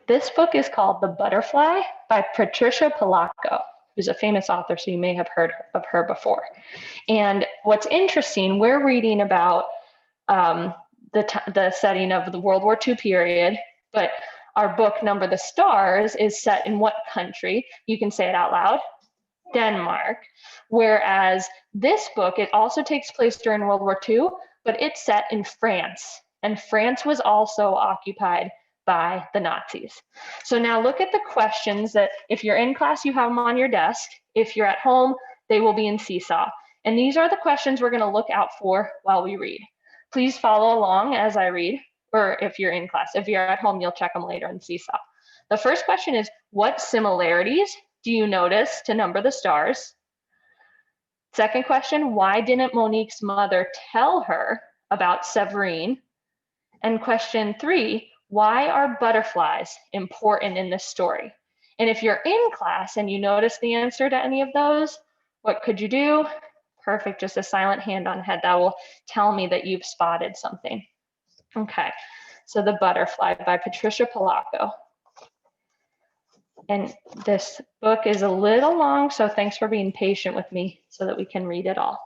This book is called The Butterfly by Patricia Polacco, who's a famous author, so you may have heard of her before. And what's interesting, we're reading about the setting of the World War II period, but our book, Number the Stars, is set in what country? You can say it out loud. Denmark. Whereas this book, it also takes place during World War II, but it's set in France. And France was also occupied by the Nazis. So now look at the questions that if you're in class, you have them on your desk. If you're at home, they will be in Seesaw. And these are the questions we're going to look out for while we read. Please follow along as I read, or if you're in class. If you're at home, you'll check them later in Seesaw. The first question is, what similarities do you notice to Number the Stars? Second question, why didn't Monique's mother tell her about Severine? And question 3, why are butterflies important in this story? And if you're in class and you notice the answer to any of those, what could you do? Perfect, just a silent hand on head. That will tell me that you've spotted something. Okay, so The Butterfly by Patricia Polacco. And this book is a little long, so thanks for being patient with me so that we can read it all.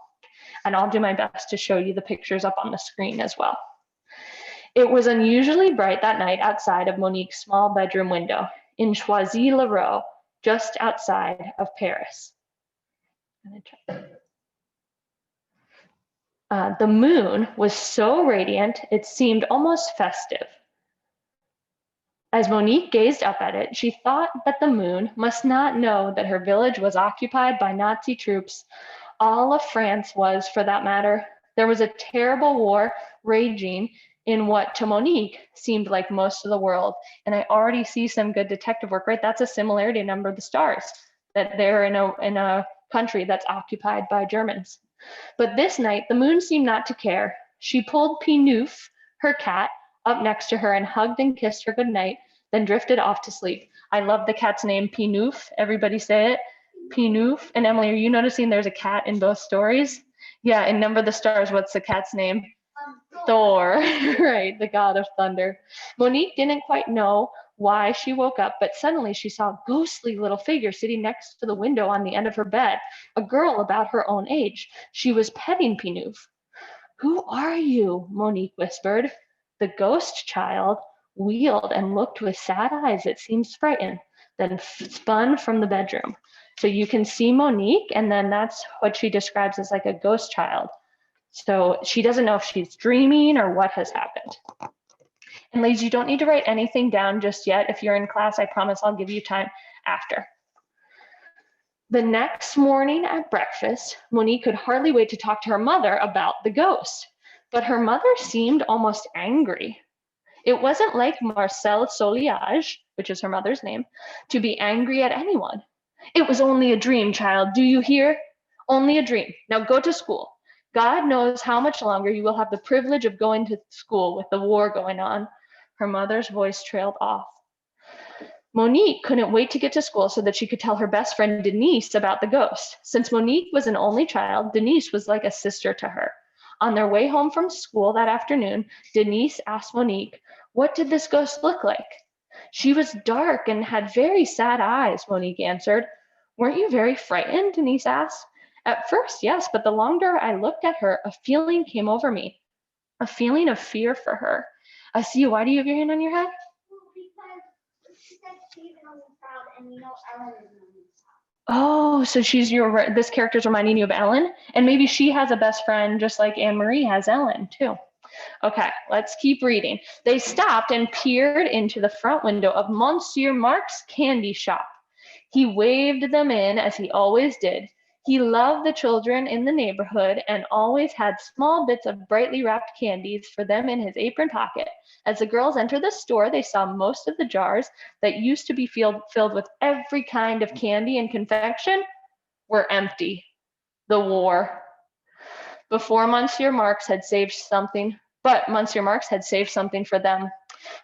And I'll do my best to show you the pictures up on the screen as well. It was unusually bright that night outside of Monique's small bedroom window in Choisy-le-Roi, just outside of Paris. The moon was so radiant, it seemed almost festive. As Monique gazed up at it, she thought that the moon must not know that her village was occupied by Nazi troops. All of France was, for that matter. There was a terrible war raging in what to Monique seemed like most of the world. And I already see some good detective work, right? That's a similarity to Number the Stars, that they're in a country that's occupied by Germans. But this night, the moon seemed not to care. She pulled Pinouf, her cat, up next to her and hugged and kissed her goodnight, then drifted off to sleep. I love the cat's name, Pinouf. Everybody say it, Pinouf. And Emily, are you noticing there's a cat in both stories? Yeah, in Number the Stars, what's the cat's name? Thor, right, the god of thunder. Monique didn't quite know why she woke up, but suddenly she saw a ghostly little figure sitting next to the window on the end of her bed, a girl about her own age. She was petting Pinouf. "Who are you?" Monique whispered. The ghost child wheeled and looked with sad eyes, it seemed frightened, then spun from the bedroom. So you can see Monique, and then that's what she describes as like a ghost child. So she doesn't know if she's dreaming or what has happened. And ladies, you don't need to write anything down just yet. If you're in class, I promise I'll give you time after. The next morning at breakfast, Monique could hardly wait to talk to her mother about the ghost, but her mother seemed almost angry. It wasn't like Marcel Soliage, which is her mother's name, to be angry at anyone. "It was only a dream, child, do you hear? Only a dream. Now go to school. God knows how much longer you will have the privilege of going to school with the war going on." Her mother's voice trailed off. Monique couldn't wait to get to school so that she could tell her best friend Denise about the ghost. Since Monique was an only child, Denise was like a sister to her. On their way home from school that afternoon, Denise asked Monique, "What did this ghost look like?" "She was dark and had very sad eyes," Monique answered. "Weren't you very frightened?" Denise asked. "At first, yes, but the longer I looked at her, a feeling came over me, a feeling of fear for her." I see you. Why do you have your hand on your head? Because she said she's an only child, and you know Ellen is an only child. Oh, so this character's reminding you of Ellen, and maybe she has a best friend just like Anne-Marie has Ellen too. Okay, let's keep reading. They stopped and peered into the front window of Monsieur Marc's candy shop. He waved them in as he always did. He loved the children in the neighborhood and always had small bits of brightly wrapped candies for them in his apron pocket. As the girls entered the store, they saw most of the jars that used to be filled with every kind of candy and confection were empty. The war. Monsieur Marx had saved something for them.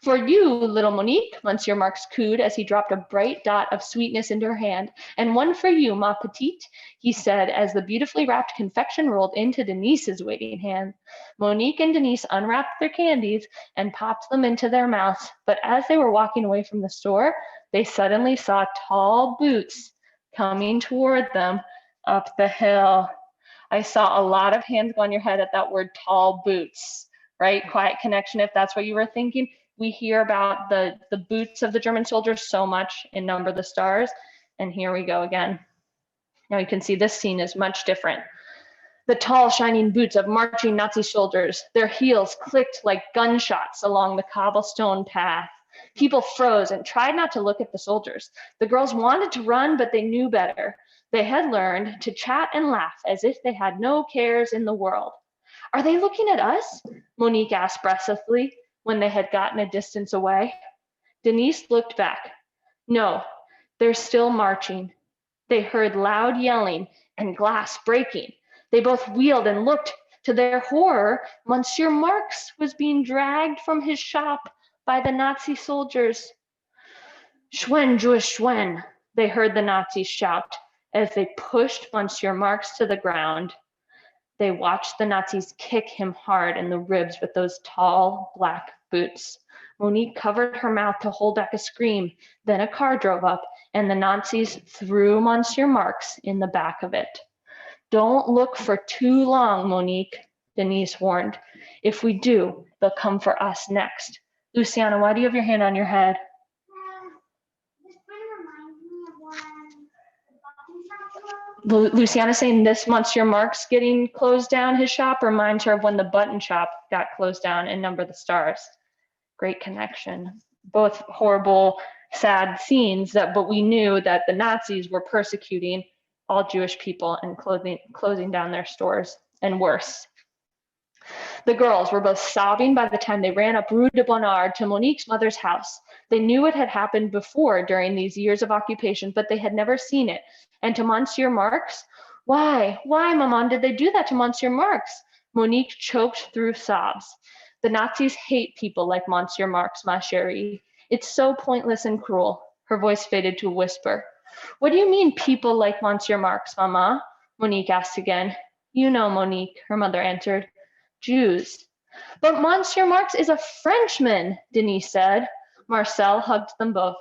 For you, little Monique, Monsieur Marx cooed as he dropped a bright dot of sweetness into her hand. And one for you, ma petite, he said as the beautifully wrapped confection rolled into Denise's waiting hand. Monique and Denise unwrapped their candies and popped them into their mouths. But as they were walking away from the store, they suddenly saw tall boots coming toward them up the hill. I saw a lot of hands go on your head at that word tall boots, right? Quiet connection, if that's what you were thinking. We hear about the boots of the German soldiers so much in Number the Stars. And here we go again. Now you can see this scene is much different. The tall, shining boots of marching Nazi soldiers, their heels clicked like gunshots along the cobblestone path. People froze and tried not to look at the soldiers. The girls wanted to run, but they knew better. They had learned to chat and laugh as if they had no cares in the world. Are they looking at us? Monique asked breathlessly when they had gotten a distance away. Denise looked back. No, they're still marching. They heard loud yelling and glass breaking. They both wheeled and looked. To their horror, Monsieur Marx was being dragged from his shop by the Nazi soldiers. Schwen, Jewish Schwen, they heard the Nazis shout as they pushed Monsieur Marx to the ground. They watched the Nazis kick him hard in the ribs with those tall black boots. Monique covered her mouth to hold back a scream. Then a car drove up and the Nazis threw Monsieur Marx in the back of it. Don't look for too long, Monique, Denise warned. If we do, they'll come for us next. Luciana, why do you have your hand on your head? This kind of reminds me of when the button shop Luciana's saying this Monsieur Marx getting closed down, his shop, reminds her of when the button shop got closed down in Number the Stars. Great connection. Both horrible, sad scenes, but we knew that the Nazis were persecuting all Jewish people and closing down their stores, and worse. The girls were both sobbing by the time they ran up Rue de Bonnard to Monique's mother's house. They knew it had happened before during these years of occupation, but they had never seen it. And to Monsieur Marx, why, Maman, did they do that to Monsieur Marx? Monique choked through sobs. The Nazis hate people like Monsieur Marx, ma chérie. It's so pointless and cruel. Her voice faded to a whisper. What do you mean, people like Monsieur Marx, Mama? Monique asked again. You know, Monique, her mother answered. Jews. But Monsieur Marx is a Frenchman, Denise said. Marcel hugged them both.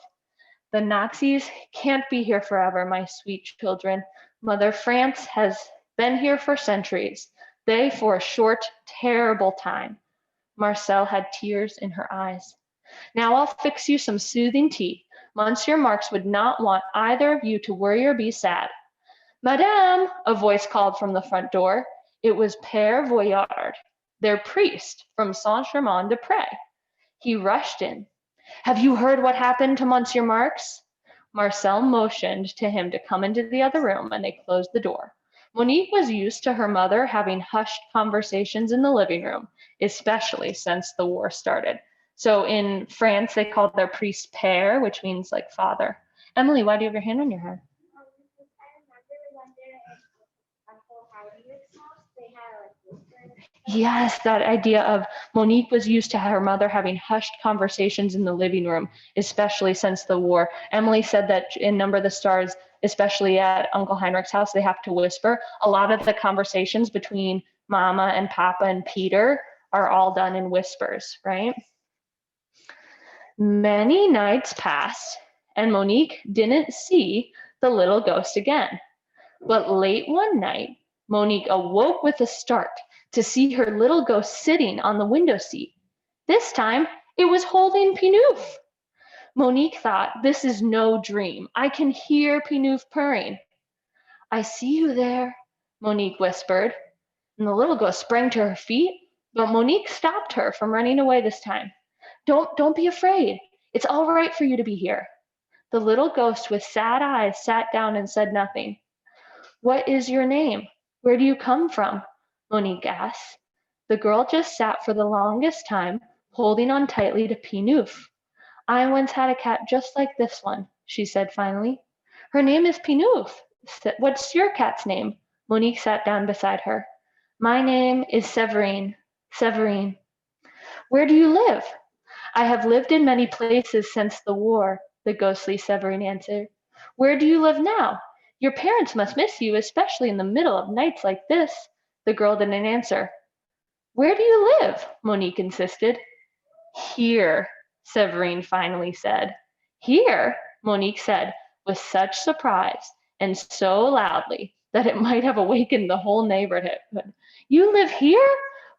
The Nazis can't be here forever, my sweet children. Mother France has been here for centuries. They for a short, terrible time. Marcel had tears in her eyes. Now I'll fix you some soothing tea. Monsieur Marx would not want either of you to worry or be sad. Madame, a voice called from the front door. It was Père Voyard, their priest from Saint-Germain-des-Prés. He rushed in. Have you heard what happened to Monsieur Marx? Marcel motioned to him to come into the other room, and they closed the door. Monique was used to her mother having hushed conversations in the living room, especially since the war started. So in France, they called their priest père, which means like father. Emily, why do you have your hand on your head? because I remember when they're in Uncle Heinrich's house, they had like whispers. Yes, that idea of Monique was used to her mother having hushed conversations in the living room, especially since the war. Emily said that in Number the Stars, especially at Uncle Heinrich's house, they have to whisper. A lot of the conversations between Mama and Papa and Peter are all done in whispers, right? Many nights passed, and Monique didn't see the little ghost again. But late one night, Monique awoke with a start to see her little ghost sitting on the window seat. This time, it was holding Pinouf. Monique thought, this is no dream. I can hear Pinouf purring. I see you there, Monique whispered, and the little ghost sprang to her feet, but Monique stopped her from running away this time. Don't be afraid. It's all right for you to be here. The little ghost with sad eyes sat down and said nothing. What is your name? Where do you come from? Monique asked. The girl just sat for the longest time, holding on tightly to Pinouf. I once had a cat just like this one, she said finally. Her name is Pinouf. What's your cat's name? Monique sat down beside her. My name is Séverine. Séverine. Where do you live? I have lived in many places since the war, the ghostly Severine answered. Where do you live now? Your parents must miss you, especially in the middle of nights like this. The girl didn't answer. Where do you live? Monique insisted. Here, Severine finally said. Here, Monique said, with such surprise and so loudly that it might have awakened the whole neighborhood. You live here?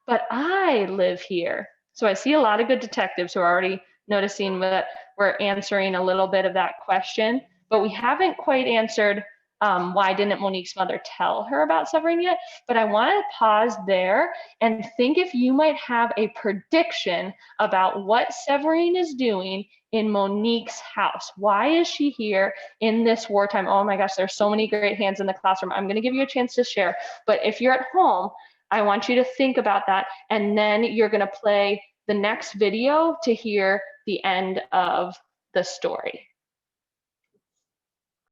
But I live here. So I see a lot of good detectives who are already noticing that we're answering a little bit of that question, but we haven't quite answered why didn't Monique's mother tell her about Severine yet? But I want to pause there and think if you might have a prediction about what Severine is doing in Monique's house. Why is she here in this wartime? Oh my gosh, there's so many great hands in the classroom. I'm going to give you a chance to share. But if you're at home, I want you to think about that. And then you're going to play the next video to hear the end of the story.